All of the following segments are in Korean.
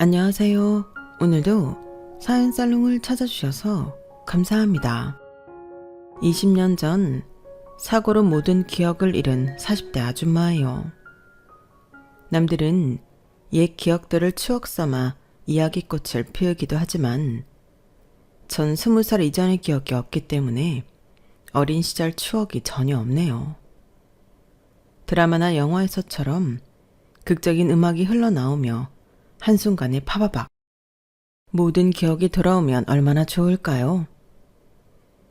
안녕하세요. 오늘도 사연살롱을 찾아주셔서 감사합니다. 20년 전 사고로 모든 기억을 잃은 40대 아줌마예요. 남들은 옛 기억들을 추억 삼아 이야기꽃을 피우기도 하지만 전 20살 이전의 기억이 없기 때문에 어린 시절 추억이 전혀 없네요. 드라마나 영화에서처럼 극적인 음악이 흘러나오며 한순간에 파바박 모든 기억이 돌아오면 얼마나 좋을까요?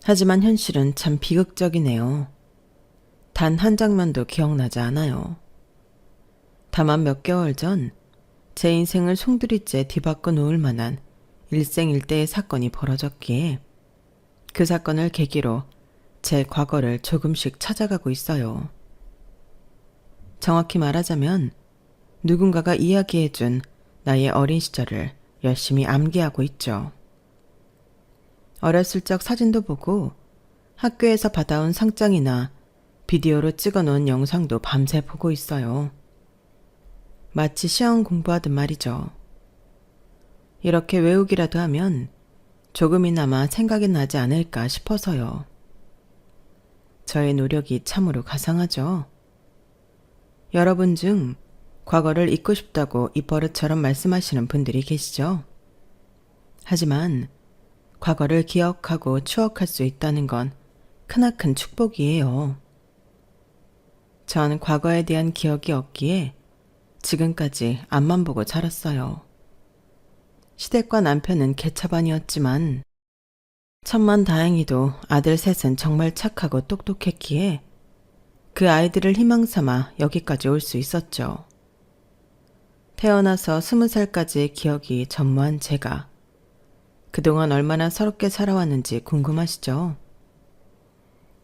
하지만 현실은 참 비극적이네요. 단 한 장면도 기억나지 않아요. 다만 몇 개월 전 제 인생을 송두리째 뒤바꿔 놓을 만한 일생일대의 사건이 벌어졌기에 그 사건을 계기로 제 과거를 조금씩 찾아가고 있어요. 정확히 말하자면 누군가가 이야기해준 나의 어린 시절을 열심히 암기하고 있죠. 어렸을 적 사진도 보고 학교에서 받아온 상장이나 비디오로 찍어놓은 영상도 밤새 보고 있어요. 마치 시험 공부하듯 말이죠. 이렇게 외우기라도 하면 조금이나마 생각이 나지 않을까 싶어서요. 저의 노력이 참으로 가상하죠. 여러분 중 과거를 잊고 싶다고 입버릇처럼 말씀하시는 분들이 계시죠? 하지만 과거를 기억하고 추억할 수 있다는 건 크나큰 축복이에요. 전 과거에 대한 기억이 없기에 지금까지 앞만 보고 자랐어요. 시댁과 남편은 개차반이었지만 천만다행히도 아들 셋은 정말 착하고 똑똑했기에 그 아이들을 희망삼아 여기까지 올 수 있었죠. 태어나서 20살까지의 기억이 전무한 제가 그동안 얼마나 서럽게 살아왔는지 궁금하시죠?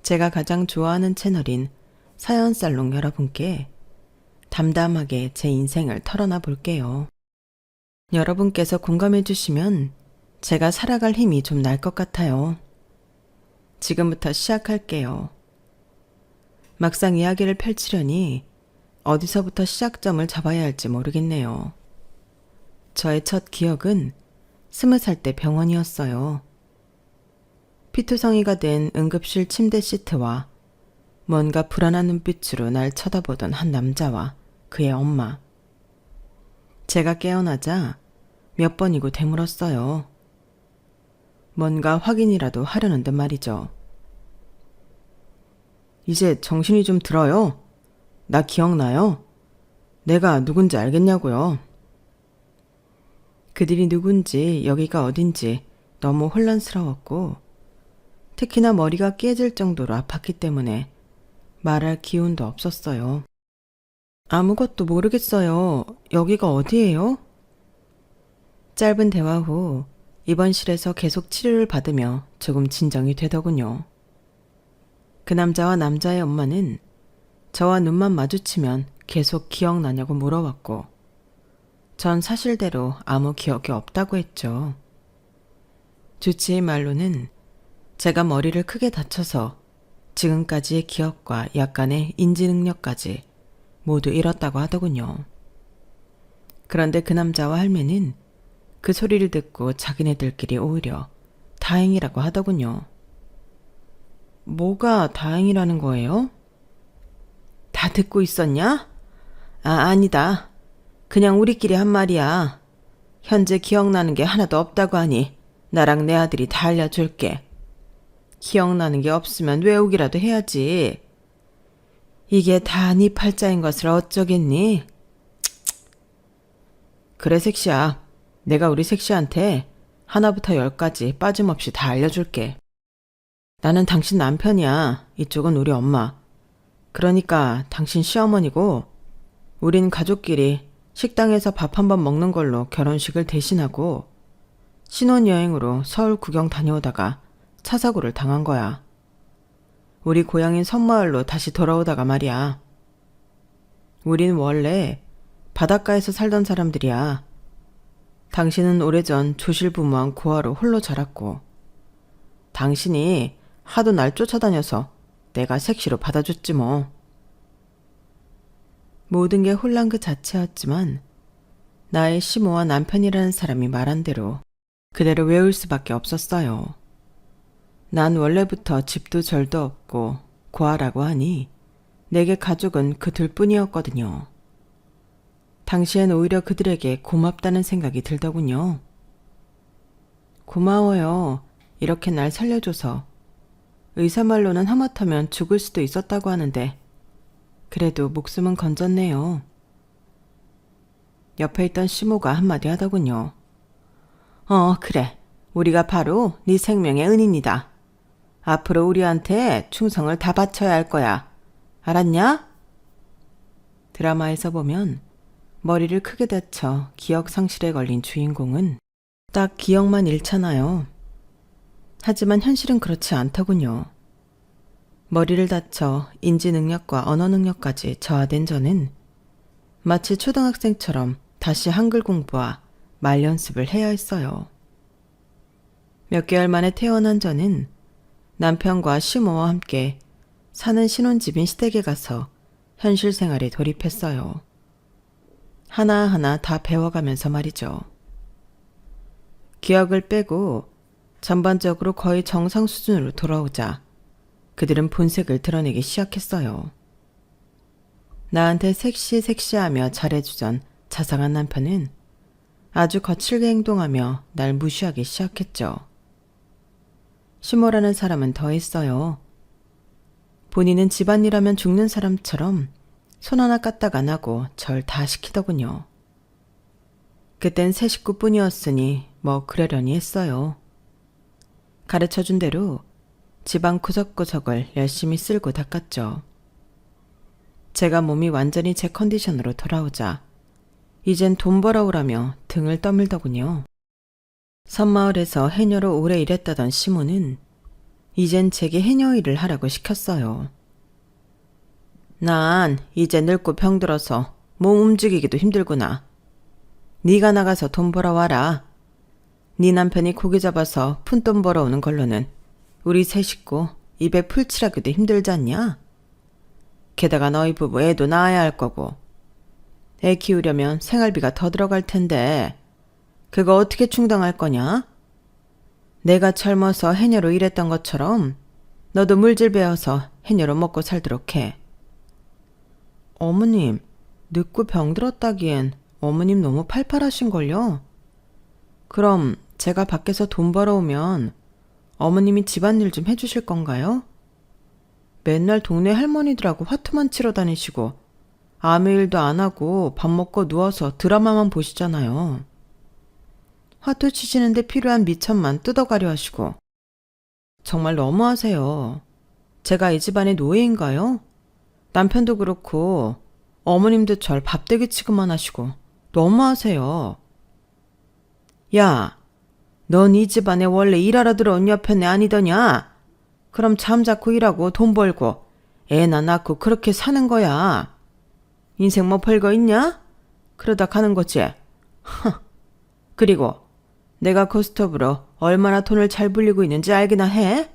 제가 가장 좋아하는 채널인 사연살롱 여러분께 담담하게 제 인생을 털어놔 볼게요. 여러분께서 공감해 주시면 제가 살아갈 힘이 좀 날 것 같아요. 지금부터 시작할게요. 막상 이야기를 펼치려니 어디서부터 시작점을 잡아야 할지 모르겠네요. 저의 첫 기억은 20살 때 병원이었어요. 피투성이가 된 응급실 침대 시트와 뭔가 불안한 눈빛으로 날 쳐다보던 한 남자와 그의 엄마. 제가 깨어나자 몇 번이고 되물었어요. 뭔가 확인이라도 하려는 듯 말이죠. 이제 정신이 좀 들어요. 나 기억나요? 내가 누군지 알겠냐고요. 그들이 누군지 여기가 어딘지 너무 혼란스러웠고 특히나 머리가 깨질 정도로 아팠기 때문에 말할 기운도 없었어요. 아무것도 모르겠어요. 여기가 어디예요? 짧은 대화 후 입원실에서 계속 치료를 받으며 조금 진정이 되더군요. 그 남자와 남자의 엄마는 저와 눈만 마주치면 계속 기억나냐고 물어왔고 전 사실대로 아무 기억이 없다고 했죠. 주치의 말로는 제가 머리를 크게 다쳐서 지금까지의 기억과 약간의 인지 능력까지 모두 잃었다고 하더군요. 그런데 그 남자와 할매는 그 소리를 듣고 자기네들끼리 오히려 다행이라고 하더군요. 뭐가 다행이라는 거예요? 다 듣고 있었냐? 아니다. 그냥 우리끼리 한 말이야. 현재 기억나는 게 하나도 없다고 하니 나랑 내 아들이 다 알려줄게. 기억나는 게 없으면 외우기라도 해야지. 이게 다 네 팔자인 것을 어쩌겠니? 그래 색시야. 내가 우리 색시한테 하나부터 10까지 빠짐없이 다 알려줄게. 나는 당신 남편이야. 이쪽은 우리 엄마. 그러니까 당신 시어머니고 우린 가족끼리 식당에서 밥 한번 먹는 걸로 결혼식을 대신하고 신혼여행으로 서울 구경 다녀오다가 차 사고를 당한 거야. 우리 고향인 섬마을로 다시 돌아오다가 말이야. 우린 원래 바닷가에서 살던 사람들이야. 당신은 오래전 조실부모한 고아로 홀로 자랐고 당신이 하도 날 쫓아다녀서 내가 색시로 받아줬지 뭐. 모든 게 혼란 그 자체였지만 나의 시모와 남편이라는 사람이 말한 대로 그대로 외울 수밖에 없었어요. 난 원래부터 집도 절도 없고 고아라고 하니 내게 가족은 그 둘뿐이었거든요. 당시엔 오히려 그들에게 고맙다는 생각이 들더군요. 고마워요. 이렇게 날 살려줘서. 의사 말로는 하마터면 죽을 수도 있었다고 하는데 그래도 목숨은 건졌네요. 옆에 있던 시모가 한마디 하더군요. 그래. 우리가 바로 네 생명의 은인이다. 앞으로 우리한테 충성을 다 바쳐야 할 거야. 알았냐? 드라마에서 보면 머리를 크게 다쳐 기억 상실에 걸린 주인공은 딱 기억만 잃잖아요. 하지만 현실은 그렇지 않더군요. 머리를 다쳐 인지 능력과 언어 능력까지 저하된 저는 마치 초등학생처럼 다시 한글 공부와 말 연습을 해야 했어요. 몇 개월 만에 태어난 저는 남편과 시모와 함께 사는 신혼집인 시댁에 가서 현실 생활에 돌입했어요. 하나하나 다 배워가면서 말이죠. 기억을 빼고 전반적으로 거의 정상 수준으로 돌아오자 그들은 본색을 드러내기 시작했어요. 나한테 섹시하며 잘해주던 자상한 남편은 아주 거칠게 행동하며 날 무시하기 시작했죠. 시모라는 사람은 더했어요. 본인은 집안일하면 죽는 사람처럼 손 하나 까딱 안 하고 절 다 시키더군요. 그땐 세 식구뿐이었으니 뭐 그러려니 했어요. 가르쳐준 대로 집안 구석구석을 열심히 쓸고 닦았죠. 제가 몸이 완전히 제 컨디션으로 돌아오자 이젠 돈 벌어오라며 등을 떠밀더군요. 섬마을에서 해녀로 오래 일했다던 시모는 이젠 제게 해녀 일을 하라고 시켰어요. 난 이제 늙고 병들어서 몸 움직이기도 힘들구나. 네가 나가서 돈 벌어와라. 네 남편이 고기 잡아서 푼돈 벌어오는 걸로는 우리 세 식구 입에 풀 칠하기도 힘들지 않냐? 게다가 너희 부부 애도 낳아야 할 거고 애 키우려면 생활비가 더 들어갈 텐데 그거 어떻게 충당할 거냐? 내가 젊어서 해녀로 일했던 것처럼 너도 물질 배워서 해녀로 먹고 살도록 해. 어머님, 늙고 병들었다기엔 어머님 너무 팔팔하신걸요? 그럼 제가 밖에서 돈 벌어오면 어머님이 집안일 좀 해주실 건가요? 맨날 동네 할머니들하고 화투만 치러 다니시고 아무 일도 안 하고 밥 먹고 누워서 드라마만 보시잖아요. 화투 치시는데 필요한 미천만 뜯어가려 하시고 정말 너무하세요. 제가 이 집안의 노예인가요? 남편도 그렇고 어머님도 절 밥대기 취급만 하시고 너무하세요. 야, 넌 이 집안에 원래 일하러 들어온 여편네 아니더냐? 그럼 잠자코 일하고 돈 벌고 애나 낳고 그렇게 사는 거야. 인생 뭐 별거 있냐? 그러다 가는 거지. 그리고 내가 고스톱으로 얼마나 돈을 잘 불리고 있는지 알기나 해?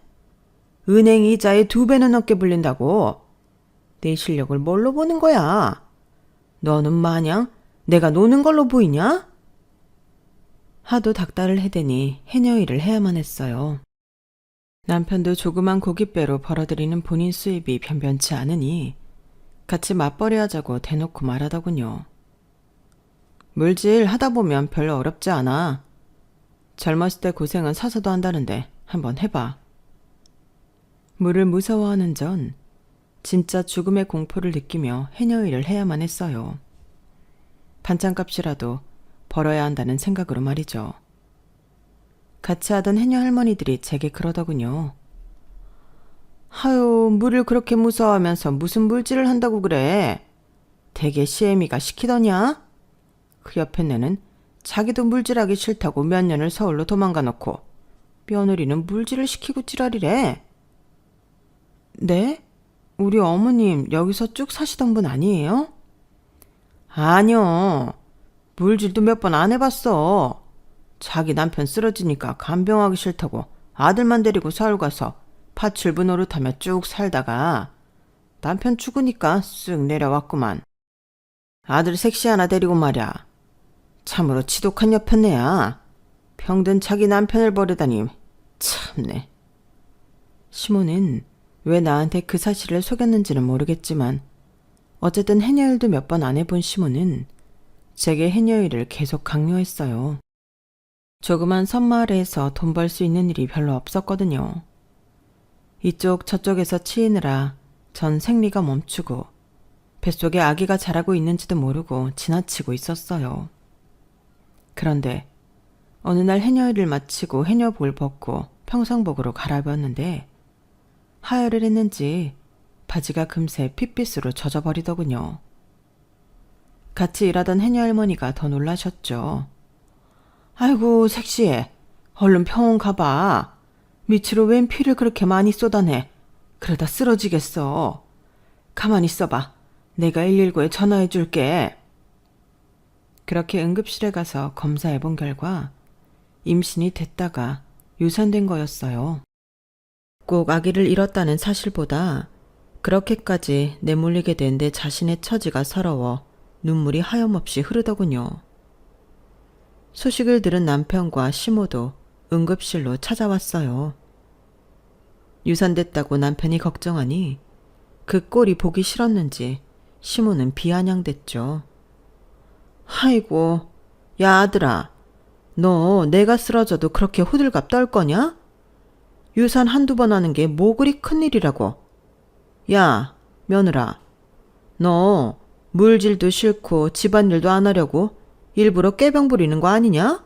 은행 이자에 2배는 넘게 불린다고. 내 실력을 뭘로 보는 거야? 너는 마냥 내가 노는 걸로 보이냐? 하도 닥달을 해대니 해녀 일을 해야만 했어요. 남편도 조그만 고깃배로 벌어들이는 본인 수입이 변변치 않으니 같이 맞벌이 하자고 대놓고 말하더군요. 물질 하다 보면 별로 어렵지 않아. 젊었을 때 고생은 사서도 한다는데 한번 해봐. 물을 무서워하는 전 진짜 죽음의 공포를 느끼며 해녀 일을 해야만 했어요. 반찬값이라도 벌어야 한다는 생각으로 말이죠. 같이 하던 해녀 할머니들이 제게 그러더군요. 하유, 물을 그렇게 무서워하면서 무슨 물질을 한다고 그래. 대개 시애미가 시키더냐? 그 옆에 내는 자기도 물질하기 싫다고 몇 년을 서울로 도망가 놓고 며느리는 물질을 시키고 찌라리래. 네? 우리 어머님 여기서 쭉 사시던 분 아니에요? 아니요. 물질도 몇 번 안 해봤어. 자기 남편 쓰러지니까 간병하기 싫다고 아들만 데리고 서울 가서 파출부 노릇하며 쭉 살다가 남편 죽으니까 쓱 내려왔구만. 아들 섹시 하나 데리고 말이야. 참으로 지독한 여편네야. 병든 자기 남편을 버리다니. 참네. 시모는 왜 나한테 그 사실을 속였는지는 모르겠지만 어쨌든 해녀일도 몇 번 안 해본 시모는 제게 해녀일을 계속 강요했어요. 조그만 섬마을에서 돈 벌 수 있는 일이 별로 없었거든요. 이쪽 저쪽에서 치이느라 전 생리가 멈추고 뱃속에 아기가 자라고 있는지도 모르고 지나치고 있었어요. 그런데 어느 날 해녀일을 마치고 해녀복을 벗고 평상복으로 갈아입었는데 하혈을 했는지 바지가 금세 핏빛으로 젖어버리더군요. 같이 일하던 해녀 할머니가 더 놀라셨죠. 아이고 섹시해. 얼른 병원 가봐. 밑으로 웬 피를 그렇게 많이 쏟아내. 그러다 쓰러지겠어. 가만히 있어봐. 내가 119에 전화해 줄게. 그렇게 응급실에 가서 검사해본 결과 임신이 됐다가 유산된 거였어요. 꼭 아기를 잃었다는 사실보다 그렇게까지 내몰리게 된 내 자신의 처지가 서러워 눈물이 하염없이 흐르더군요. 소식을 들은 남편과 시모도 응급실로 찾아왔어요. 유산됐다고 남편이 걱정하니 그 꼴이 보기 싫었는지 시모는 비아냥댔죠. 아이고, 야 아들아, 너 내가 쓰러져도 그렇게 호들갑 떨 거냐? 유산 한두 번 하는 게 뭐 그리 큰일이라고. 야, 며느라, 너 물질도 싫고 집안일도 안 하려고 일부러 꾀병 부리는 거 아니냐?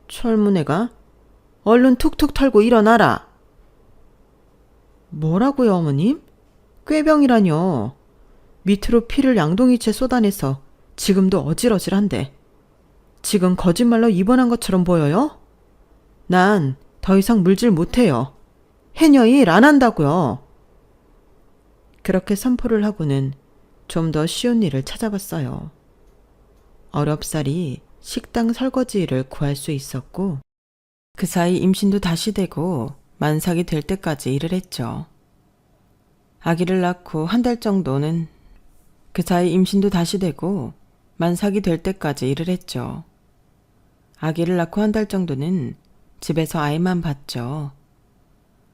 철문애가 얼른 툭툭 털고 일어나라. 뭐라고요, 어머님? 꾀병이라뇨. 밑으로 피를 양동이채 쏟아내서 지금도 어질어질한데 지금 거짓말로 입원한 것처럼 보여요? 난 더 이상 물질 못해요. 해녀 일 안 한다고요. 그렇게 선포를 하고는 좀 더 쉬운 일을 찾아봤어요. 어렵사리 식당 설거지 일을 구할 수 있었고 그 사이 임신도 다시 되고 만삭이 될 때까지 일을 했죠. 아기를 낳고 한 달 정도는 그 사이 임신도 다시 되고 만삭이 될 때까지 일을 했죠. 아기를 낳고 한 달 정도는 집에서 아이만 봤죠.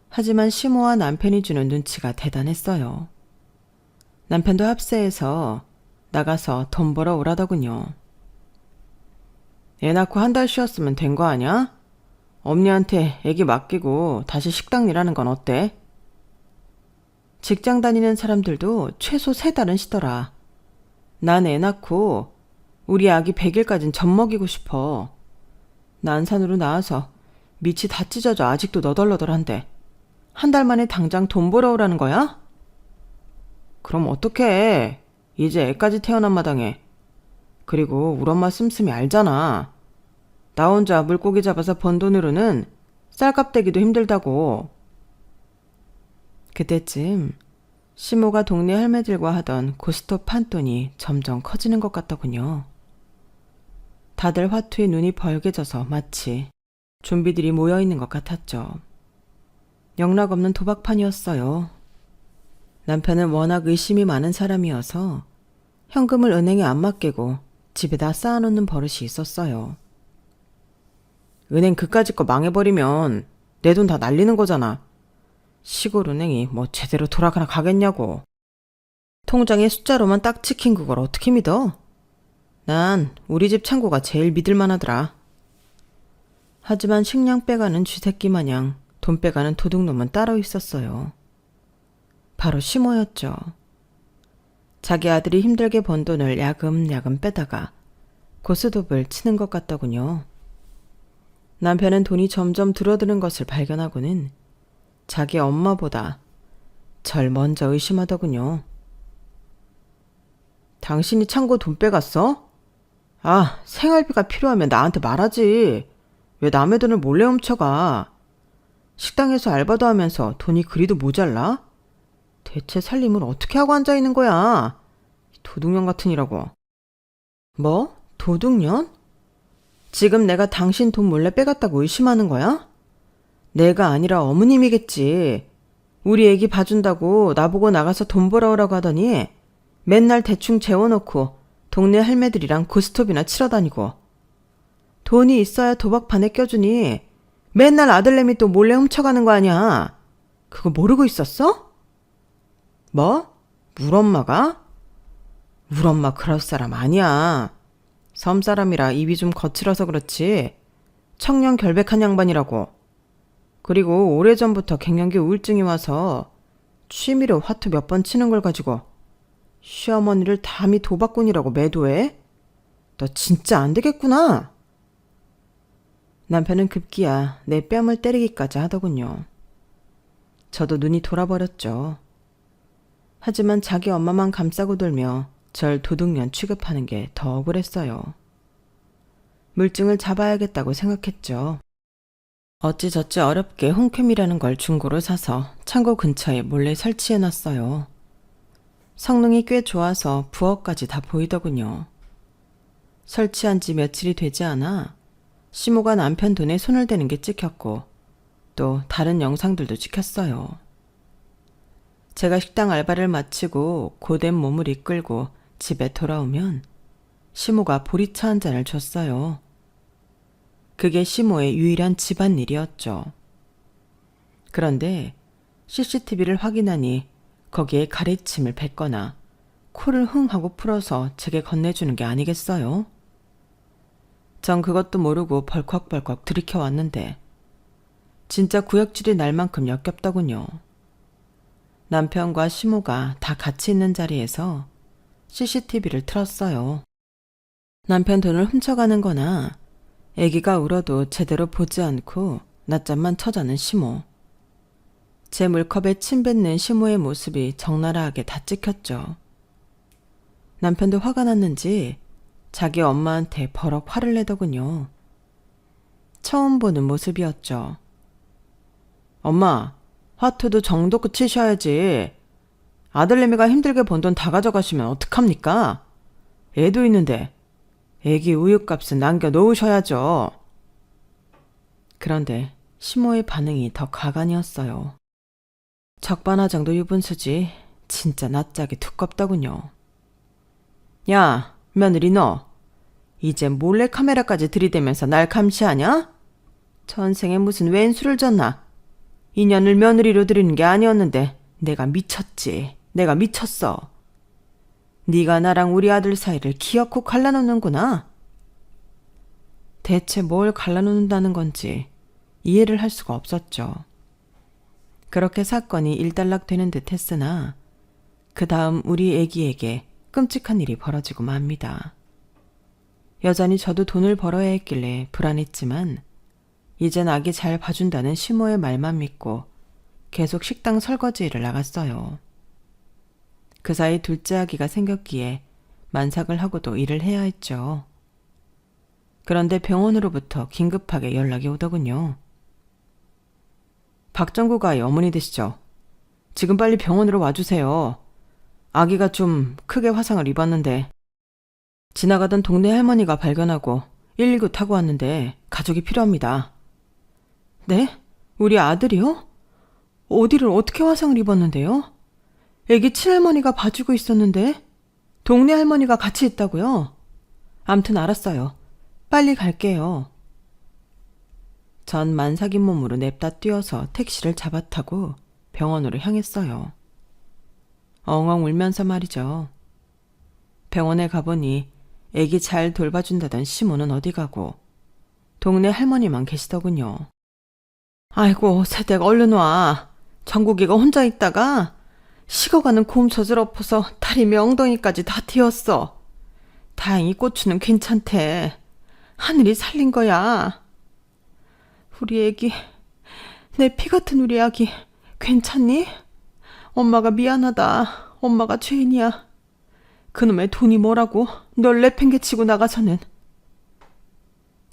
하지만 시모와 남편이 주는 눈치가 대단했어요. 남편도 합세해서 나가서 돈 벌어 오라더군요. 애 낳고 한 달 쉬었으면 된 거 아냐? 엄니한테 애기 맡기고 다시 식당 일하는 건 어때? 직장 다니는 사람들도 최소 3달은 쉬더라. 난 애 낳고 우리 아기 100일까진 젖 먹이고 싶어. 난산으로 나와서 밑이 다 찢어져 아직도 너덜너덜한데 한 달 만에 당장 돈 벌어 오라는 거야? 그럼 어떡해. 이제 애까지 태어난 마당에. 그리고 우리 엄마 씀씀이 알잖아. 나 혼자 물고기 잡아서 번 돈으로는 쌀값 대기도 힘들다고. 그때쯤 시모가 동네 할매들과 하던 고스톱 판돈이 점점 커지는 것 같더군요. 다들 화투에 눈이 벌게져서 마치 좀비들이 모여있는 것 같았죠. 영락없는 도박판이었어요. 남편은 워낙 의심이 많은 사람이어서 현금을 은행에 안 맡기고 집에다 쌓아놓는 버릇이 있었어요. 은행 그까짓 거 망해버리면 내 돈 다 날리는 거잖아. 시골 은행이 뭐 제대로 돌아가나 가겠냐고. 통장에 숫자로만 딱 찍힌 그걸 어떻게 믿어? 난 우리 집 창고가 제일 믿을만하더라. 하지만 식량 빼가는 쥐새끼 마냥 돈 빼가는 도둑놈은 따로 있었어요. 바로 시모였죠. 자기 아들이 힘들게 번 돈을 야금야금 빼다가 고스톱을 치는 것 같더군요. 남편은 돈이 점점 줄어드는 것을 발견하고는 자기 엄마보다 절 먼저 의심하더군요. 당신이 창고 돈 빼갔어? 아, 생활비가 필요하면 나한테 말하지. 왜 남의 돈을 몰래 훔쳐가? 식당에서 알바도 하면서 돈이 그리도 모자라? 대체 살림을 어떻게 하고 앉아있는 거야? 도둑년 같으니라고. 뭐? 도둑년? 지금 내가 당신 돈 몰래 빼갔다고 의심하는 거야? 내가 아니라 어머님이겠지. 우리 애기 봐준다고 나보고 나가서 돈 벌어오라고 하더니 맨날 대충 재워놓고 동네 할매들이랑 고스톱이나 치러 다니고 돈이 있어야 도박판에 껴주니 맨날 아들내미 또 몰래 훔쳐가는 거 아니야. 그거 모르고 있었어? 뭐? 울 엄마가? 울 엄마 그럴 사람 아니야. 섬 사람이라 입이 좀 거칠어서 그렇지. 청년 결백한 양반이라고. 그리고 오래전부터 갱년기 우울증이 와서 취미로 화투 몇 번 치는 걸 가지고 시어머니를 담이 도박꾼이라고 매도해? 너 진짜 안 되겠구나. 남편은 급기야 내 뺨을 때리기까지 하더군요. 저도 눈이 돌아버렸죠. 하지만 자기 엄마만 감싸고 돌며 절 도둑년 취급하는 게 더 억울했어요. 물증을 잡아야겠다고 생각했죠. 어찌저찌 어렵게 홍캠이라는 걸 중고로 사서 창고 근처에 몰래 설치해놨어요. 성능이 꽤 좋아서 부엌까지 다 보이더군요. 설치한 지 며칠이 되지 않아 시모가 남편 돈에 손을 대는 게 찍혔고 또 다른 영상들도 찍혔어요. 제가 식당 알바를 마치고 고된 몸을 이끌고 집에 돌아오면 시모가 보리차 한 잔을 줬어요. 그게 시모의 유일한 집안일이었죠. 그런데 CCTV를 확인하니 거기에 가래침을 뱉거나 코를 흥 하고 풀어서 제게 건네주는 게 아니겠어요? 전 그것도 모르고 벌컥벌컥 들이켜왔는데 진짜 구역질이 날 만큼 역겹더군요. 남편과 시모가 다 같이 있는 자리에서 CCTV를 틀었어요. 남편 돈을 훔쳐가는 거나 애기가 울어도 제대로 보지 않고 낮잠만 쳐자는 시모. 제 물컵에 침 뱉는 시모의 모습이 적나라하게 다 찍혔죠. 남편도 화가 났는지 자기 엄마한테 버럭 화를 내더군요. 처음 보는 모습이었죠. 엄마, 화투도 정도껏 치셔야지. 아들내미가 힘들게 번 돈 다 가져가시면 어떡합니까? 애도 있는데 애기 우유값은 남겨놓으셔야죠. 그런데 시모의 반응이 더 가관이었어요. 적반하장도 유분수지 진짜 낯짝이 두껍더군요. 야, 며느리 너 이제 몰래카메라까지 들이대면서 날 감시하냐? 전생에 무슨 왼수를 졌나? 인연을 며느리로 들이는 게 아니었는데 내가 미쳤지. 내가 미쳤어. 네가 나랑 우리 아들 사이를 기어코 갈라놓는구나. 대체 뭘 갈라놓는다는 건지 이해를 할 수가 없었죠. 그렇게 사건이 일단락되는 듯 했으나 그 다음 우리 애기에게 끔찍한 일이 벌어지고 맙니다. 여전히 저도 돈을 벌어야 했길래 불안했지만 이젠 아기 잘 봐준다는 시모의 말만 믿고 계속 식당 설거지 일을 나갔어요. 그 사이 둘째 아기가 생겼기에 만삭을 하고도 일을 해야 했죠. 그런데 병원으로부터 긴급하게 연락이 오더군요. 박정국 아이 어머니 되시죠? 지금 빨리 병원으로 와주세요. 아기가 좀 크게 화상을 입었는데 지나가던 동네 할머니가 발견하고 119 타고 왔는데 가족이 필요합니다. 네? 우리 아들이요? 어디를 어떻게 화상을 입었는데요? 애기 친할머니가 봐주고 있었는데 동네 할머니가 같이 있다고요? 암튼 알았어요. 빨리 갈게요. 전 만삭인 몸으로 냅다 뛰어서 택시를 잡아타고 병원으로 향했어요. 엉엉 울면서 말이죠. 병원에 가보니 애기 잘 돌봐준다던 시모는 어디 가고 동네 할머니만 계시더군요. 아이고 새댁 얼른 와. 정국이가 혼자 있다가 식어가는 곰젖을 엎어서 다리며 엉덩이까지 다 튀었어. 다행히 고추는 괜찮대. 하늘이 살린 거야. 우리 애기, 내 피 같은 우리 아기 괜찮니? 엄마가 미안하다. 엄마가 죄인이야. 그놈의 돈이 뭐라고 널 내팽개치고 나가서는.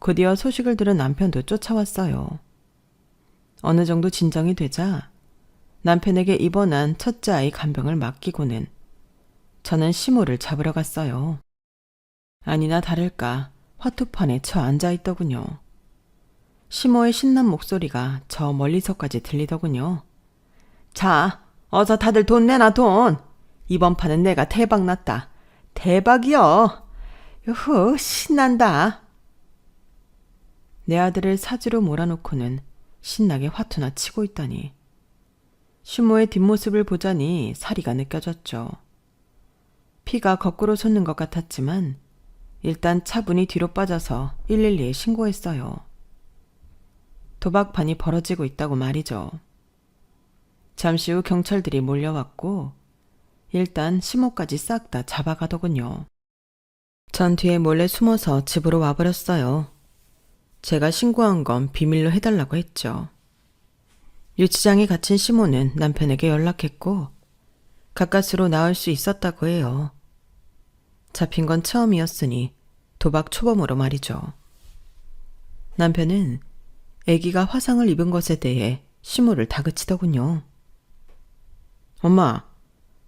곧이어 소식을 들은 남편도 쫓아왔어요. 어느 정도 진정이 되자 남편에게 입원한 첫째 아이 간병을 맡기고는 저는 시모를 잡으러 갔어요. 아니나 다를까 화투판에 쳐 앉아있더군요. 시모의 신난 목소리가 저 멀리서까지 들리더군요. 자, 어서 다들 돈 내놔 돈. 이번 판은 내가 대박 났다. 대박이여. 유후, 신난다. 내 아들을 사지로 몰아놓고는 신나게 화투나 치고 있다니. 시모의 뒷모습을 보자니 사리가 느껴졌죠. 피가 거꾸로 솟는 것 같았지만 일단 차분히 뒤로 빠져서 112에 신고했어요. 도박판이 벌어지고 있다고 말이죠. 잠시 후 경찰들이 몰려왔고 일단 시모까지 싹 다 잡아가더군요. 전 뒤에 몰래 숨어서 집으로 와버렸어요. 제가 신고한 건 비밀로 해달라고 했죠. 유치장에 갇힌 시모는 남편에게 연락했고 가까스로 나올 수 있었다고 해요. 잡힌 건 처음이었으니 도박 초범으로 말이죠. 남편은 아기가 화상을 입은 것에 대해 시모를 다그치더군요. 엄마,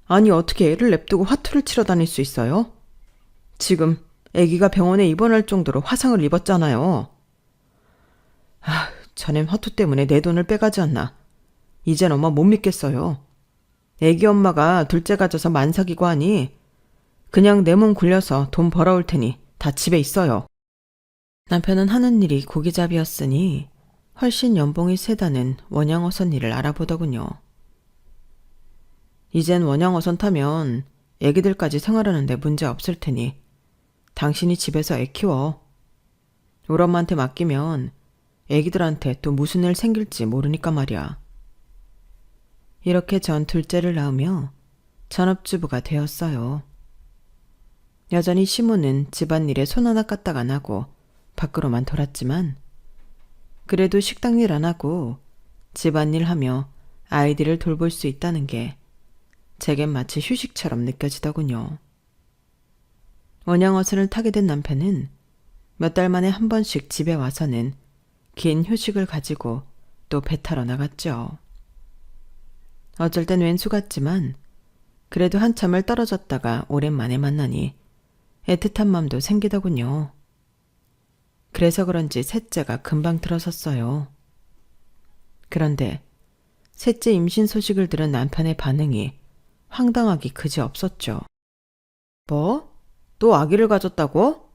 아니 어떻게 애를 냅두고 화투를 치러 다닐 수 있어요? 지금 아기가 병원에 입원할 정도로 화상을 입었잖아요. 자넨 화투 때문에 내 돈을 빼가지 않나. 이젠 엄마 못 믿겠어요. 아기 엄마가 둘째 가져서 만삭이고 하니 그냥 내 몸 굴려서 돈 벌어올 테니 다 집에 있어요. 남편은 하는 일이 고기잡이였으니 훨씬 연봉이 세다는 원양어선 일을 알아보더군요. 이젠 원양어선 타면 애기들까지 생활하는데 문제 없을 테니 당신이 집에서 애 키워. 우리 엄마한테 맡기면 애기들한테 또 무슨 일 생길지 모르니까 말이야. 이렇게 전 둘째를 낳으며 전업주부가 되었어요. 여전히 시모는 집안일에 손 하나 까딱 안 하고 밖으로만 돌았지만 그래도 식당일 안 하고 집안일 하며 아이들을 돌볼 수 있다는 게 제겐 마치 휴식처럼 느껴지더군요. 원양어선을 타게 된 남편은 몇 달 만에 한 번씩 집에 와서는 긴 휴식을 가지고 또 배 타러 나갔죠. 어쩔 땐 왼수 같지만 그래도 한참을 떨어졌다가 오랜만에 만나니 애틋한 맘도 생기더군요. 그래서 그런지 셋째가 금방 들어섰어요. 그런데 셋째 임신 소식을 들은 남편의 반응이 황당하기 그지 없었죠. 뭐? 또 아기를 가졌다고?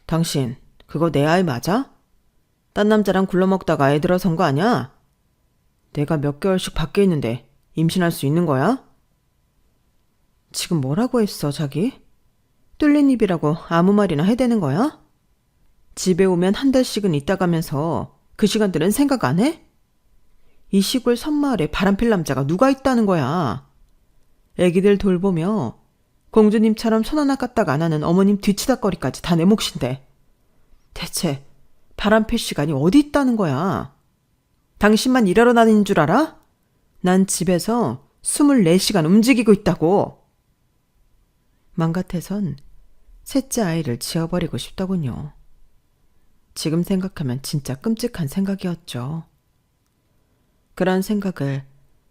당신 그거 내 아이 맞아? 딴 남자랑 굴러먹다가 애 들어선 거 아냐? 내가 몇 개월씩 밖에 있는데 임신할 수 있는 거야? 지금 뭐라고 했어, 자기? 뚫린 입이라고 아무 말이나 해대는 거야? 집에 오면 한 달씩은 있다 가면서 그 시간들은 생각 안 해? 이 시골 섬마을에 바람필 남자가 누가 있다는 거야? 애기들 돌보며 공주님처럼 손 하나 까딱 안 하는 어머님 뒤치다거리까지 다 내 몫인데 대체 바람필 시간이 어디 있다는 거야? 당신만 일하러 다니는 줄 알아? 난 집에서 24시간 움직이고 있다고. 맘 같아선 셋째 아이를 지어버리고 싶더군요. 지금 생각하면 진짜 끔찍한 생각이었죠. 그런 생각을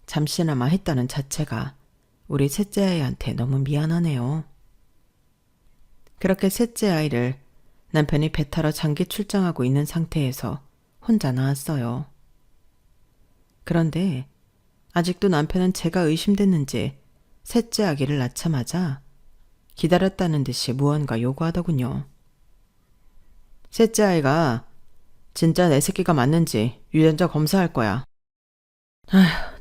잠시나마 했다는 자체가 우리 셋째 아이한테 너무 미안하네요. 그렇게 셋째 아이를 남편이 배 타러 장기 출장하고 있는 상태에서 혼자 낳았어요. 그런데 아직도 남편은 제가 의심됐는지 셋째 아기를 낳자마자 기다렸다는 듯이 무언가 요구하더군요. 셋째 아이가 진짜 내 새끼가 맞는지 유전자 검사할 거야.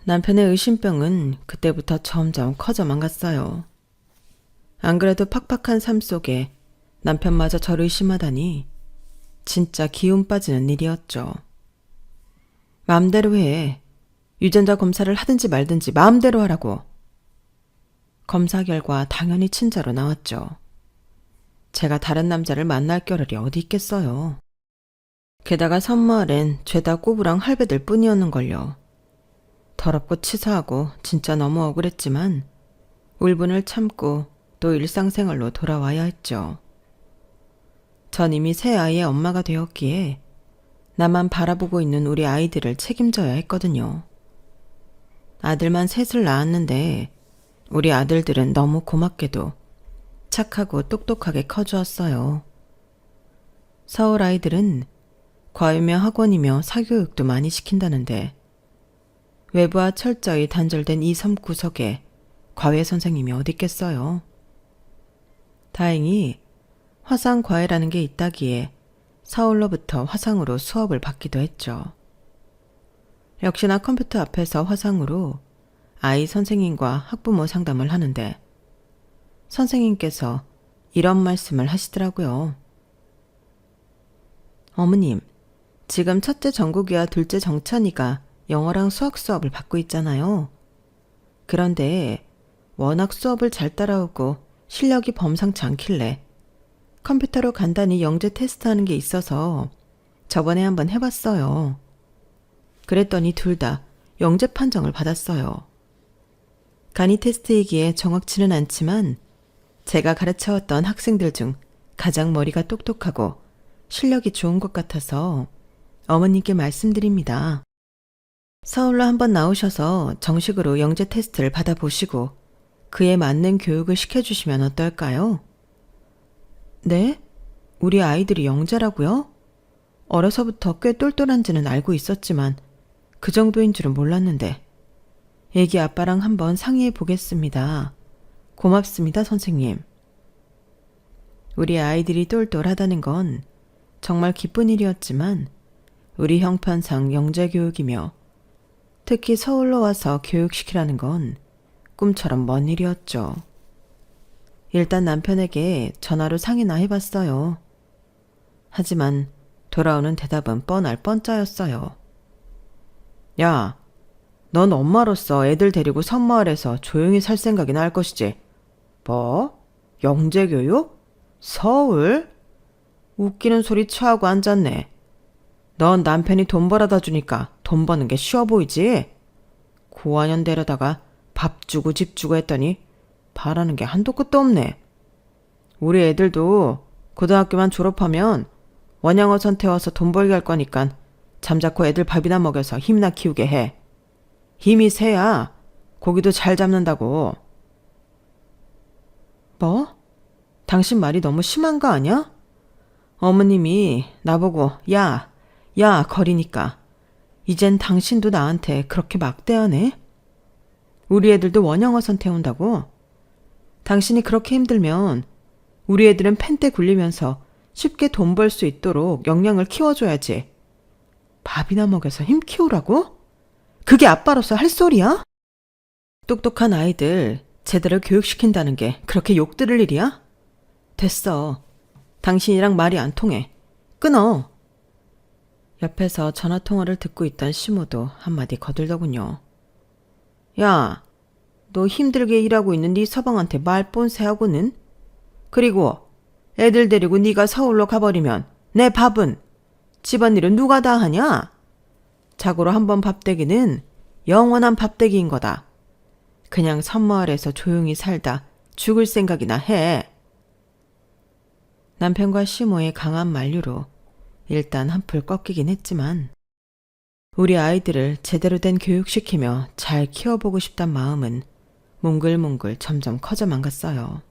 남편의 의심병은 그때부터 점점 커져만 갔어요. 안 그래도 팍팍한 삶 속에 남편마저 저를 의심하다니 진짜 기운 빠지는 일이었죠. 마음대로 해. 유전자 검사를 하든지 말든지 마음대로 하라고. 검사 결과 당연히 친자로 나왔죠. 제가 다른 남자를 만날 겨를이 어디 있겠어요. 게다가 섬마을엔 죄다 꼬부랑 할배들 뿐이었는걸요. 더럽고 치사하고 진짜 너무 억울했지만 울분을 참고 또 일상생활로 돌아와야 했죠. 전 이미 새 아이의 엄마가 되었기에 나만 바라보고 있는 우리 아이들을 책임져야 했거든요. 아들만 셋을 낳았는데 우리 아들들은 너무 고맙게도 착하고 똑똑하게 커주었어요. 서울 아이들은 과외며 학원이며 사교육도 많이 시킨다는데 외부와 철저히 단절된 이 섬 구석에 과외 선생님이 어디 있겠어요. 다행히 화상 과외라는 게 있다기에 서울로부터 화상으로 수업을 받기도 했죠. 역시나 컴퓨터 앞에서 화상으로 아이 선생님과 학부모 상담을 하는데 선생님께서 이런 말씀을 하시더라고요. 어머님, 지금 첫째 정국이와 둘째 정찬이가 영어랑 수학 수업을 받고 있잖아요. 그런데 워낙 수업을 잘 따라오고 실력이 범상치 않길래 컴퓨터로 간단히 영재 테스트하는 게 있어서 저번에 한번 해봤어요. 그랬더니 둘 다 영재 판정을 받았어요. 간이 테스트이기에 정확치는 않지만 제가 가르쳐왔던 학생들 중 가장 머리가 똑똑하고 실력이 좋은 것 같아서 어머님께 말씀드립니다. 서울로 한번 나오셔서 정식으로 영재 테스트를 받아보시고 그에 맞는 교육을 시켜주시면 어떨까요? 네? 우리 아이들이 영재라고요? 어려서부터 꽤 똘똘한지는 알고 있었지만 그 정도인 줄은 몰랐는데 애기 아빠랑 한번 상의해 보겠습니다. 고맙습니다, 선생님. 우리 아이들이 똘똘하다는 건 정말 기쁜 일이었지만 우리 형편상 영재 교육이며 특히 서울로 와서 교육시키라는 건 꿈처럼 먼 일이었죠. 일단 남편에게 전화로 상의나 해봤어요. 하지만 돌아오는 대답은 뻔할 뻔짜였어요. 야, 넌 엄마로서 애들 데리고 섬마을에서 조용히 살 생각이나 할 것이지. 뭐? 영재교육? 서울? 웃기는 소리 취하고 앉았네. 넌 남편이 돈 벌어다 주니까 돈 버는 게 쉬워 보이지? 고아년 데려다가 밥 주고 집 주고 했더니 바라는 게 한도 끝도 없네. 우리 애들도 고등학교만 졸업하면 원양어선 태워서 돈 벌게 할 거니까 잠자코 애들 밥이나 먹여서 힘나 키우게 해. 힘이 세야 고기도 잘 잡는다고. 뭐? 당신 말이 너무 심한 거 아니야? 어머님이 나보고 야 거리니까 이젠 당신도 나한테 그렇게 막대하네? 우리 애들도 원양어선 태운다고? 당신이 그렇게 힘들면 우리 애들은 펜대 굴리면서 쉽게 돈 벌 수 있도록 역량을 키워줘야지. 밥이나 먹여서 힘 키우라고? 그게 아빠로서 할 소리야? 똑똑한 아이들 제대로 교육시킨다는 게 그렇게 욕 들을 일이야? 됐어. 당신이랑 말이 안 통해. 끊어. 옆에서 전화통화를 듣고 있던 시모도 한마디 거들더군요. 야, 너 힘들게 일하고 있는 네 서방한테 말본세하고는? 그리고 애들 데리고 네가 서울로 가버리면 내 밥은? 집안일은 누가 다 하냐? 자고로 한번 밥대기는 영원한 밥대기인 거다. 그냥 섬마을에서 조용히 살다 죽을 생각이나 해. 남편과 시모의 강한 만류로 일단 한풀 꺾이긴 했지만 우리 아이들을 제대로 된 교육시키며 잘 키워보고 싶단 마음은 몽글몽글 점점 커져만 갔어요.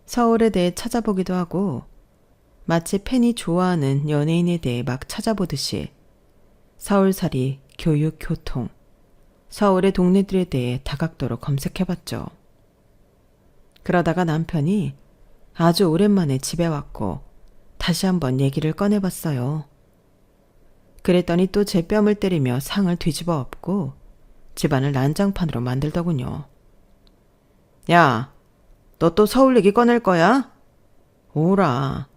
서울에 대해 찾아보기도 하고 마치 팬이 좋아하는 연예인에 대해 막 찾아보듯이 서울살이, 교육, 교통, 서울의 동네들에 대해 다각도로 검색해봤죠. 그러다가 남편이 아주 오랜만에 집에 왔고 다시 한번 얘기를 꺼내봤어요. 그랬더니 또 제 뺨을 때리며 상을 뒤집어 엎고 집안을 난장판으로 만들더군요. 야, 너 또 서울 얘기 꺼낼 거야? 오라.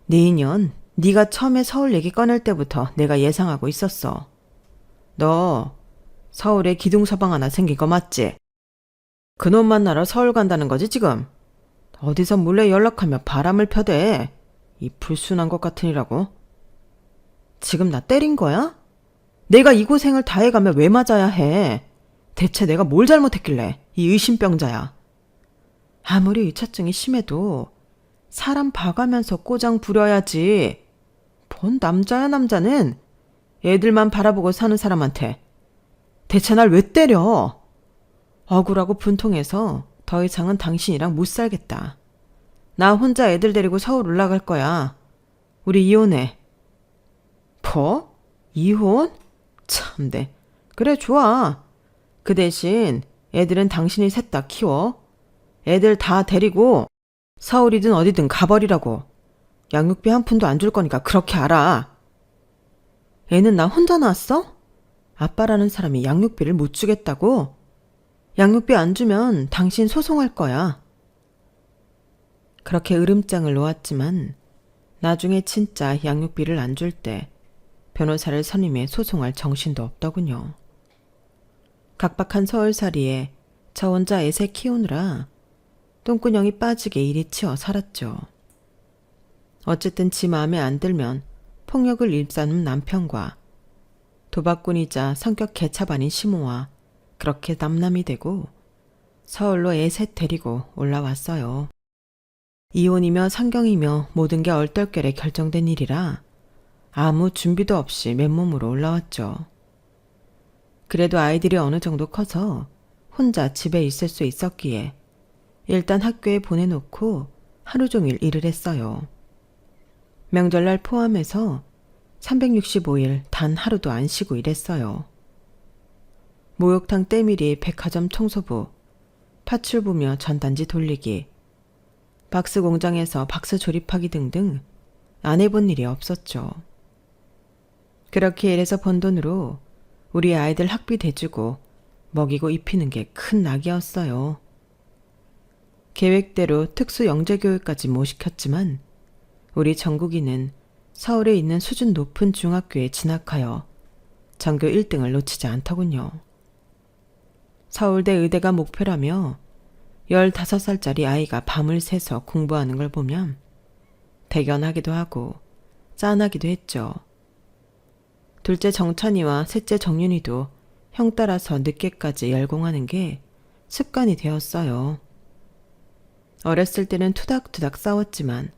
네 인연, 네가 처음에 서울 얘기 꺼낼 때부터 내가 예상하고 있었어. 너 서울에 기둥서방 하나 생긴 거 맞지? 그놈 만나러 서울 간다는 거지 지금? 어디서 몰래 연락하며 바람을 펴대. 이 불순한 것 같으니라고. 지금 나 때린 거야? 내가 이 고생을 다 해가며 왜 맞아야 해? 대체 내가 뭘 잘못했길래 이 의심병자야. 아무리 의처증이 심해도 사람 봐가면서 꼬장 부려야지. 뭔 남자야 남자는. 애들만 바라보고 사는 사람한테. 대체 날 왜 때려? 억울하고 분통해서 더 이상은 당신이랑 못 살겠다. 나 혼자 애들 데리고 서울 올라갈 거야. 우리 이혼해. 뭐? 이혼? 참네. 그래 좋아. 그 대신 애들은 당신이 셋 다 키워. 애들 다 데리고 서울이든 어디든 가버리라고. 양육비 한 푼도 안 줄 거니까 그렇게 알아. 애는 나 혼자 낳았어? 아빠라는 사람이 양육비를 못 주겠다고? 양육비 안 주면 당신 소송할 거야. 그렇게 으름장을 놓았지만 나중에 진짜 양육비를 안 줄 때 변호사를 선임해 소송할 정신도 없더군요. 각박한 서울살이에 저 혼자 애새 키우느라 똥구녕이 빠지게 일이 치여 살았죠. 어쨌든 지 마음에 안 들면 폭력을 일삼는 남편과 도박꾼이자 성격 개차반인 시모와 그렇게 남남이 되고 서울로 애 셋 데리고 올라왔어요. 이혼이며 상경이며 모든 게 얼떨결에 결정된 일이라 아무 준비도 없이 맨몸으로 올라왔죠. 그래도 아이들이 어느 정도 커서 혼자 집에 있을 수 있었기에 일단 학교에 보내놓고 하루 종일 일을 했어요. 명절날 포함해서 365일 단 하루도 안 쉬고 일했어요. 목욕탕 때밀이 백화점 청소부, 파출 보며 전단지 돌리기, 박스 공장에서 박스 조립하기 등등 안 해본 일이 없었죠. 그렇게 일해서 번 돈으로 우리 아이들 학비 대주고 먹이고 입히는 게 큰 낙이었어요. 계획대로 특수 영재교육까지 못 시켰지만 우리 정국이는 서울에 있는 수준 높은 중학교에 진학하여 전교 1등을 놓치지 않더군요. 서울대 의대가 목표라며 15살짜리 아이가 밤을 새서 공부하는 걸 보면 대견하기도 하고 짠하기도 했죠. 둘째 정찬이와 셋째 정윤이도 형 따라서 늦게까지 열공하는 게 습관이 되었어요. 어렸을 때는 투닥투닥 싸웠지만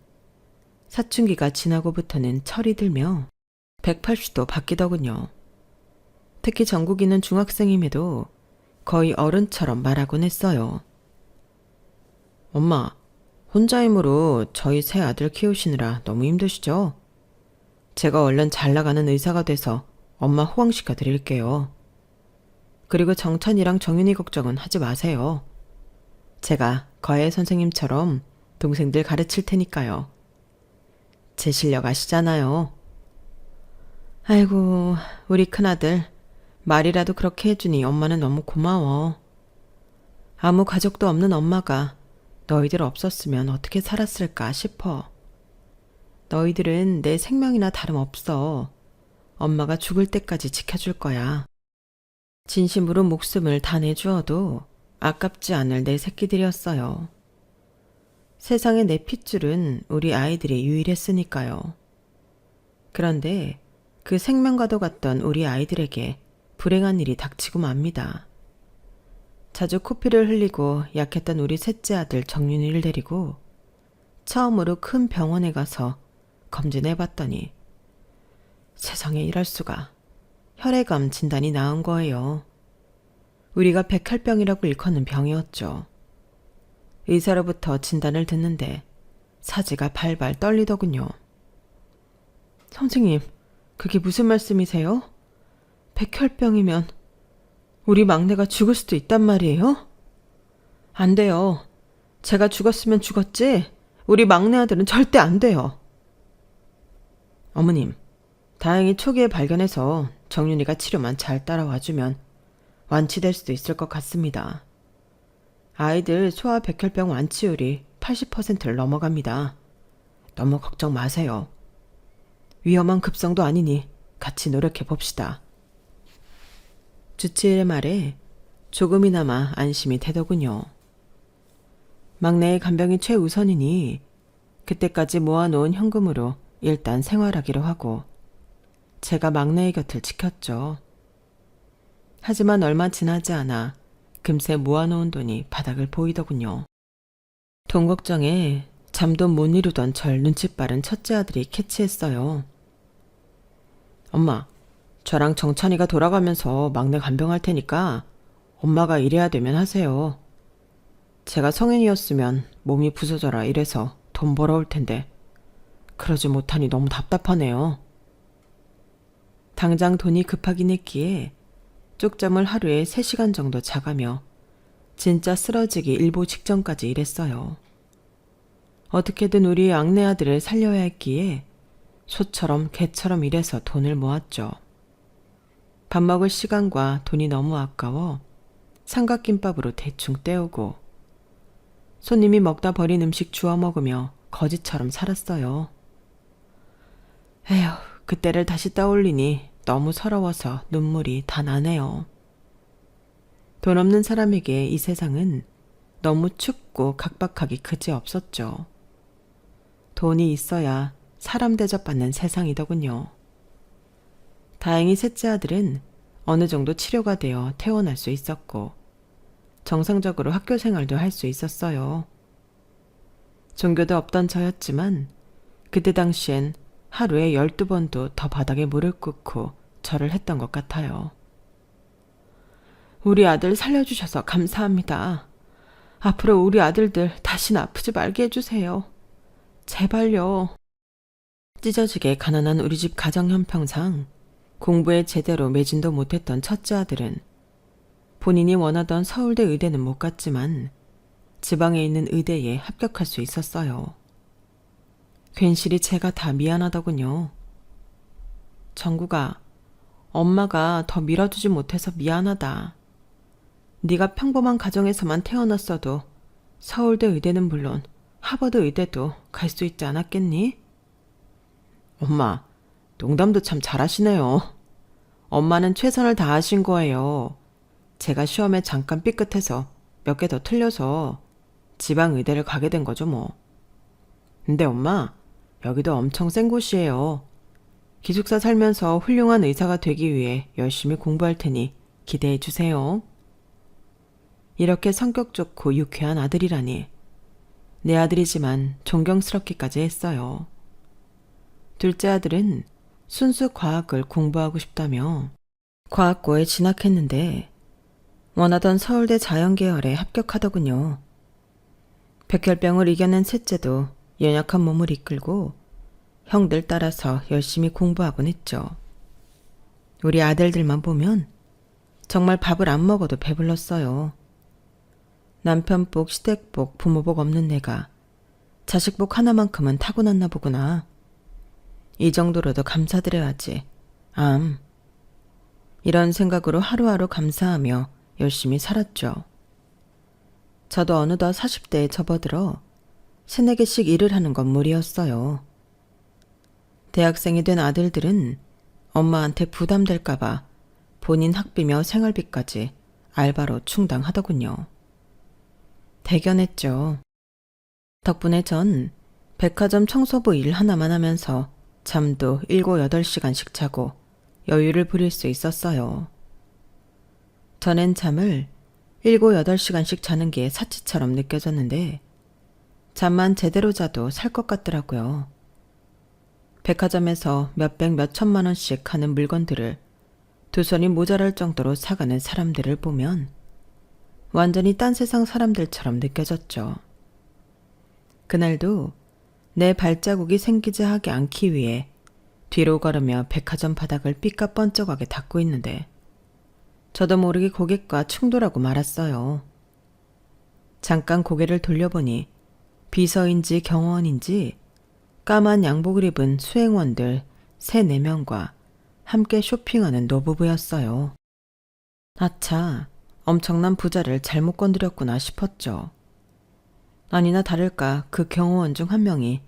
사춘기가 지나고부터는 철이 들며 180도 바뀌더군요. 특히 정국이는 중학생임에도 거의 어른처럼 말하곤 했어요. 엄마, 혼자 힘으로 저희 세 아들 키우시느라 너무 힘드시죠? 제가 얼른 잘 나가는 의사가 돼서 엄마 호강시켜 드릴게요. 그리고 정찬이랑 정윤이 걱정은 하지 마세요. 제가 거해 선생님처럼 동생들 가르칠 테니까요. 제 실력 아시잖아요. 아이고, 우리 큰아들 말이라도 그렇게 해주니 엄마는 너무 고마워. 아무 가족도 없는 엄마가 너희들 없었으면 어떻게 살았을까 싶어. 너희들은 내 생명이나 다름없어. 엄마가 죽을 때까지 지켜줄 거야. 진심으로 목숨을 다 내주어도 아깝지 않을 내 새끼들이었어요. 세상에 내 핏줄은 우리 아이들이 유일했으니까요. 그런데 그 생명과도 같던 우리 아이들에게 불행한 일이 닥치고 맙니다. 자주 코피를 흘리고 약했던 우리 셋째 아들 정윤이를 데리고 처음으로 큰 병원에 가서 검진해봤더니 세상에 이럴 수가. 혈액암 진단이 나온 거예요. 우리가 백혈병이라고 일컫는 병이었죠. 의사로부터 진단을 듣는데 사지가 발발 떨리더군요. 선생님, 그게 무슨 말씀이세요? 백혈병이면 우리 막내가 죽을 수도 있단 말이에요? 안 돼요. 제가 죽었으면 죽었지 우리 막내 아들은 절대 안 돼요. 어머님, 다행히 초기에 발견해서 정윤이가 치료만 잘 따라와주면 완치될 수도 있을 것 같습니다. 아이들 소아 백혈병 완치율이 80%를 넘어갑니다. 너무 걱정 마세요. 위험한 급성도 아니니 같이 노력해 봅시다. 주치의의 말에 조금이나마 안심이 되더군요. 막내의 간병이 최우선이니 그때까지 모아놓은 현금으로 일단 생활하기로 하고 제가 막내의 곁을 지켰죠. 하지만 얼마 지나지 않아 금세 모아놓은 돈이 바닥을 보이더군요. 돈 걱정에 잠도 못 이루던 절 눈치 빠른 첫째 아들이 캐치했어요. 엄마, 저랑 정찬이가 돌아가면서 막내 간병할 테니까 엄마가 일해야 되면 하세요. 제가 성인이었으면 몸이 부서져라 이래서 돈 벌어올 텐데 그러지 못하니 너무 답답하네요. 당장 돈이 급하긴 했기에 쪽잠을 하루에 3시간 정도 자가며 진짜 쓰러지기 일보 직전까지 일했어요. 어떻게든 우리 악내 아들을 살려야 했기에 소처럼 개처럼 일해서 돈을 모았죠. 밥 먹을 시간과 돈이 너무 아까워 삼각김밥으로 대충 때우고 손님이 먹다 버린 음식 주워 먹으며 거지처럼 살았어요. 에휴, 그때를 다시 떠올리니 너무 서러워서 눈물이 다 나네요. 돈 없는 사람에게 이 세상은 너무 춥고 각박하기 그지없었죠. 돈이 있어야 사람 대접받는 세상이더군요. 다행히 셋째 아들은 어느 정도 치료가 되어 퇴원할 수 있었고 정상적으로 학교 생활도 할 수 있었어요. 종교도 없던 저였지만 그때 당시엔 하루에 12번도 더 바닥에 무릎 꿇고 절을 했던 것 같아요. 우리 아들 살려주셔서 감사합니다. 앞으로 우리 아들들 다시는 아프지 말게 해주세요. 제발요. 찢어지게 가난한 우리 집 가정 형편상 공부에 제대로 매진도 못했던 첫째 아들은 본인이 원하던 서울대 의대는 못 갔지만 지방에 있는 의대에 합격할 수 있었어요. 괜시리 제가 다 미안하더군요. 정국아, 엄마가 더 밀어주지 못해서 미안하다. 네가 평범한 가정에서만 태어났어도 서울대 의대는 물론 하버드 의대도 갈 수 있지 않았겠니? 엄마, 농담도 참 잘하시네요. 엄마는 최선을 다하신 거예요. 제가 시험에 잠깐 삐끗해서 몇 개 더 틀려서 지방 의대를 가게 된 거죠 뭐. 근데 엄마, 여기도 엄청 센 곳이에요. 기숙사 살면서 훌륭한 의사가 되기 위해 열심히 공부할 테니 기대해 주세요. 이렇게 성격 좋고 유쾌한 아들이라니. 내 아들이지만 존경스럽기까지 했어요. 둘째 아들은 순수 과학을 공부하고 싶다며 과학고에 진학했는데 원하던 서울대 자연계열에 합격하더군요. 백혈병을 이겨낸 셋째도 연약한 몸을 이끌고 형들 따라서 열심히 공부하곤 했죠. 우리 아들들만 보면 정말 밥을 안 먹어도 배불렀어요. 남편복, 시댁복, 부모복 없는 내가 자식복 하나만큼은 타고났나 보구나. 이 정도로도 감사드려야지. 이런 생각으로 하루하루 감사하며 열심히 살았죠. 저도 어느덧 40대에 접어들어 3, 4개씩 일을 하는 건 무리였어요. 대학생이 된 아들들은 엄마한테 부담될까봐 본인 학비며 생활비까지 알바로 충당하더군요. 대견했죠. 덕분에 전 백화점 청소부 일 하나만 하면서 잠도 7, 8시간씩 자고 여유를 부릴 수 있었어요. 전엔 잠을 7, 8시간씩 자는 게 사치처럼 느껴졌는데 잠만 제대로 자도 살 것 같더라고요. 백화점에서 몇백 몇천만 원씩 하는 물건들을 두 손이 모자랄 정도로 사가는 사람들을 보면 완전히 딴 세상 사람들처럼 느껴졌죠. 그날도 내 발자국이 생기지 하게 않기 위해 뒤로 걸으며 백화점 바닥을 삐까뻔쩍하게 닦고 있는데 저도 모르게 고객과 충돌하고 말았어요. 잠깐 고개를 돌려보니 비서인지 경호원인지 까만 양복을 입은 수행원들 3, 4명과 함께 쇼핑하는 노부부였어요. 아차, 엄청난 부자를 잘못 건드렸구나 싶었죠. 아니나 다를까 그 경호원 중 한 명이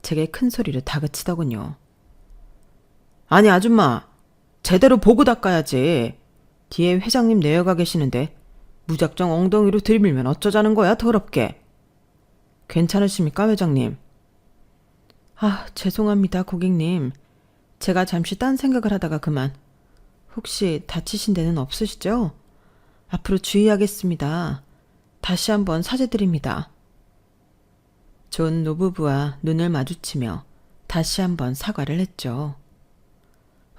제게 큰 소리로 다그치더군요. 아니 아줌마, 제대로 보고 닦아야지. 뒤에 회장님 내려가 계시는데 무작정 엉덩이로 들이밀면 어쩌자는 거야 더럽게. 괜찮으십니까 회장님? 죄송합니다 고객님. 제가 잠시 딴 생각을 하다가 그만. 혹시 다치신 데는 없으시죠? 앞으로 주의하겠습니다. 다시 한번 사죄드립니다. 존 노부부와 눈을 마주치며 다시 한번 사과를 했죠.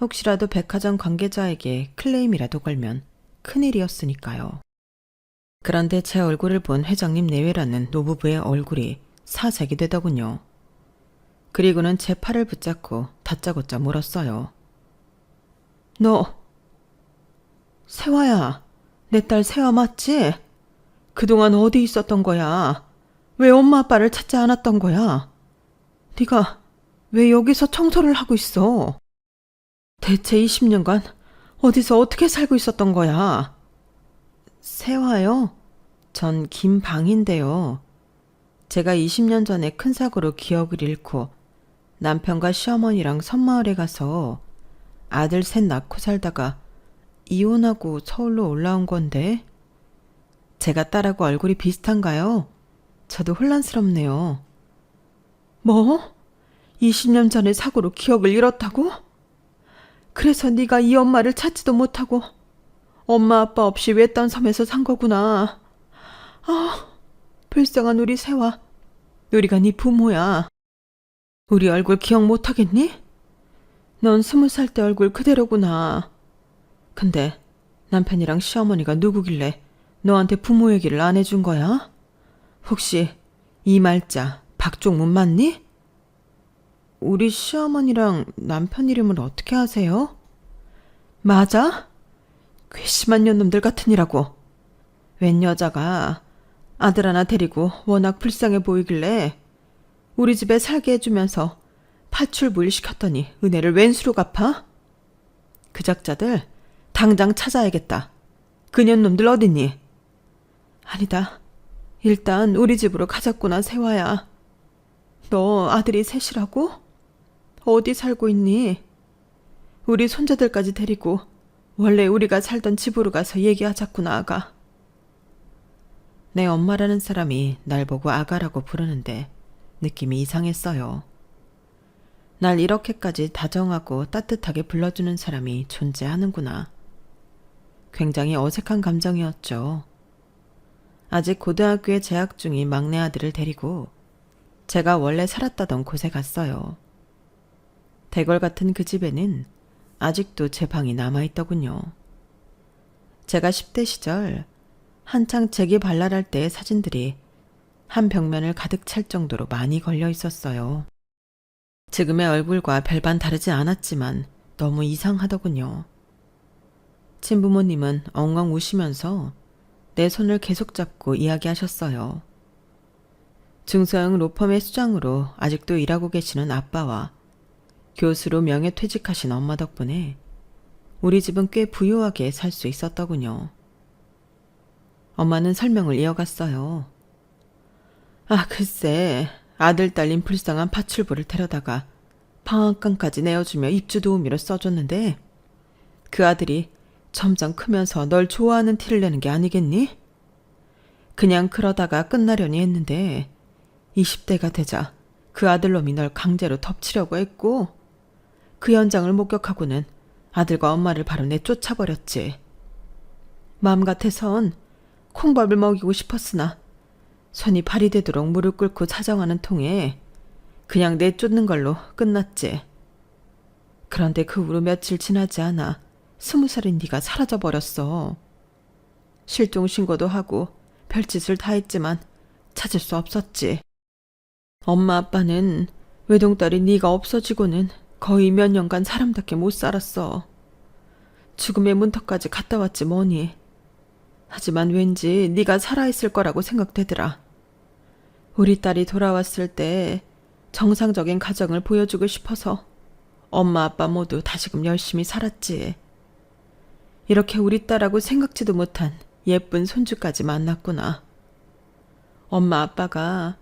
혹시라도 백화점 관계자에게 클레임이라도 걸면 큰일이었으니까요. 그런데 제 얼굴을 본 회장님 내외라는 노부부의 얼굴이 사색이 되더군요. 그리고는 제 팔을 붙잡고 다짜고짜 물었어요. 너, 세화야, 내 딸 세화 맞지? 그동안 어디 있었던 거야? 왜 엄마 아빠를 찾지 않았던 거야? 네가 왜 여기서 청소를 하고 있어? 대체 20년간 어디서 어떻게 살고 있었던 거야? 세화요? 전 김방인데요. 제가 20년 전에 큰 사고로 기억을 잃고 남편과 시어머니랑 섬마을에 가서 아들 셋 낳고 살다가 이혼하고 서울로 올라온 건데, 제가 딸하고 얼굴이 비슷한가요? 저도 혼란스럽네요. 뭐? 20년 전의 사고로 기억을 잃었다고? 그래서 네가 이 엄마를 찾지도 못하고 엄마 아빠 없이 외딴 섬에서 산 거구나. 아, 불쌍한 우리 세화. 우리가 네 부모야. 우리 얼굴 기억 못하겠니? 넌 20살 때 얼굴 그대로구나. 근데 남편이랑 시어머니가 누구길래 너한테 부모 얘기를 안 해준 거야? 혹시 이 말자 박종문 맞니? 우리 시어머니랑 남편 이름을 어떻게 아세요? 맞아? 괘씸한 년놈들 같으니라고. 웬 여자가 아들 하나 데리고 워낙 불쌍해 보이길래 우리 집에 살게 해주면서 파출부일 시켰더니 은혜를 웬수로 갚아? 그 작자들 당장 찾아야겠다. 그 년놈들 어딨니? 아니다. 일단 우리 집으로 가자꾸나 세화야. 너 아들이 셋이라고? 어디 살고 있니? 우리 손자들까지 데리고 원래 우리가 살던 집으로 가서 얘기하자꾸나 아가. 내 엄마라는 사람이 날 보고 아가라고 부르는데 느낌이 이상했어요. 날 이렇게까지 다정하고 따뜻하게 불러주는 사람이 존재하는구나. 굉장히 어색한 감정이었죠. 아직 고등학교에 재학 중인 막내 아들을 데리고 제가 원래 살았다던 곳에 갔어요. 대궐 같은 그 집에는 아직도 제 방이 남아있더군요. 제가 10대 시절 한창 재기 발랄할 때의 사진들이 한 벽면을 가득 찰 정도로 많이 걸려 있었어요. 지금의 얼굴과 별반 다르지 않았지만 너무 이상하더군요. 친부모님은 엉엉 우시면서 내 손을 계속 잡고 이야기하셨어요. 중소형 로펌의 수장으로 아직도 일하고 계시는 아빠와 교수로 명예퇴직하신 엄마 덕분에 우리 집은 꽤 부유하게 살 수 있었더군요. 엄마는 설명을 이어갔어요. 아, 글쎄, 아들 딸린 불쌍한 파출부를 데려다가 방앗간까지 내어주며 입주 도우미로 써줬는데 그 아들이 점점 크면서 널 좋아하는 티를 내는 게 아니겠니? 그냥 그러다가 끝나려니 했는데 20대가 되자 그 아들놈이 널 강제로 덮치려고 했고 그 현장을 목격하고는 아들과 엄마를 바로 내쫓아버렸지. 마음 같아선 콩밥을 먹이고 싶었으나 손이 발이 되도록 무릎 꿇고 사정하는 통에 그냥 내쫓는 걸로 끝났지. 그런데 그 후로 며칠 지나지 않아 20살인 네가 사라져버렸어. 실종신고도 하고 별짓을 다 했지만 찾을 수 없었지. 엄마 아빠는 외동딸인 네가 없어지고는 거의 몇 년간 사람답게 못 살았어. 죽음의 문턱까지 갔다 왔지 뭐니. 하지만 왠지 네가 살아있을 거라고 생각되더라. 우리 딸이 돌아왔을 때 정상적인 가정을 보여주고 싶어서 엄마 아빠 모두 다시금 열심히 살았지. 이렇게 우리 딸하고 생각지도 못한 예쁜 손주까지 만났구나. 엄마 아빠가